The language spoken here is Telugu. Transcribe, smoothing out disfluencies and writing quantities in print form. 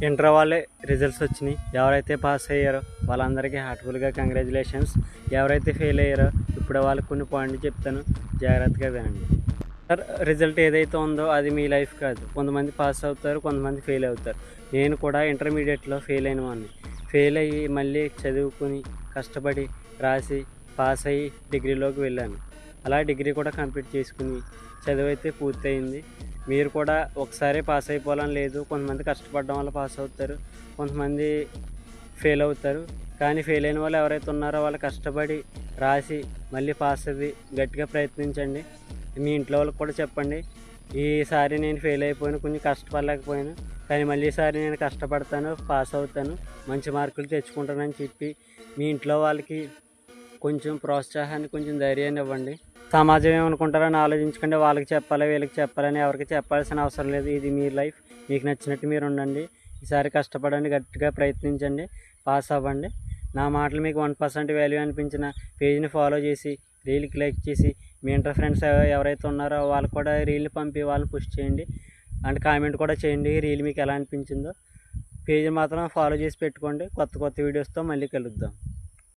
ఇంటర్ వాళ్ళే రిజల్ట్స్ వచ్చినాయి. ఎవరైతే పాస్ అయ్యారో వాళ్ళందరికీ హార్ట్ఫుల్గా కంగ్రాచులేషన్స్. ఎవరైతే ఫెయిల్ అయ్యారో ఇప్పుడు వాళ్ళకి కొన్ని పాయింట్లు చెప్తాను, జాగ్రత్తగా వినండి. సార్, రిజల్ట్ ఏదైతే ఉందో అది మీ లైఫ్ కాదు. కొంతమంది పాస్ అవుతారు, కొంతమంది ఫెయిల్ అవుతారు. నేను కూడా ఇంటర్మీడియట్లో ఫెయిల్ అయిన వాడిని. ఫెయిల్ అయ్యి మళ్ళీ చదువుకుని కష్టపడి రాసి పాస్ అయ్యి డిగ్రీలోకి వెళ్ళాను. అలా డిగ్రీ కూడా కంప్లీట్ చేసుకుని చదువు అయితే పూర్తయింది. మీరు కూడా ఒకసారి పాస్ అయిపోవాలని లేదు. కొంతమంది కష్టపడడం వల్ల పాస్ అవుతారు, కొంతమంది ఫెయిల్ అవుతారు. కానీ ఫెయిల్ అయిన వాళ్ళు ఎవరైతే ఉన్నారో వాళ్ళు కష్టపడి రాసి మళ్ళీ పాస్ అవ్వి గట్టిగా ప్రయత్నించండి. మీ ఇంట్లో వాళ్ళకి కూడా చెప్పండి, ఈసారి నేను ఫెయిల్ అయిపోయాను, కొంచెం కష్టపడలేకపోయాను, కానీ మళ్ళీ ఈసారి నేను కష్టపడతాను, పాస్ అవుతాను, మంచి మార్కులు తెచ్చుకుంటానని చెప్పి మీ ఇంట్లో వాళ్ళకి కొంచెం ప్రోత్సాహాన్ని, కొంచెం ధైర్యాన్ని ఇవ్వండి. సమాజం ఏమనుకుంటారని ఆలోచించకండి. వాళ్ళకి చెప్పాలి, వీళ్ళకి చెప్పాలని ఎవరికి చెప్పాల్సిన అవసరం లేదు. ఇది మీ లైఫ్, మీకు నచ్చినట్టు మీరు ఉండండి. ఈసారి కష్టపడండి, గట్టిగా ప్రయత్నించండి, పాస్ అవ్వండి. నా మాటలు మీకు 1% వాల్యూ అనిపించిన పేజ్ని ఫాలో చేసి, రీల్కి లైక్ చేసి, మీ ఇంటర్ ఫ్రెండ్స్ ఎవరైతే ఉన్నారో వాళ్ళకి కూడా రీల్ని పంపి వాళ్ళని పుష్ చేయండి. అండ్ కామెంట్ కూడా చేయండి రీల్ మీకు ఎలా అనిపించిందో. పేజ్ మాత్రం ఫాలో చేసి పెట్టుకోండి. కొత్త వీడియోస్తో మళ్ళీ కలుద్దాం.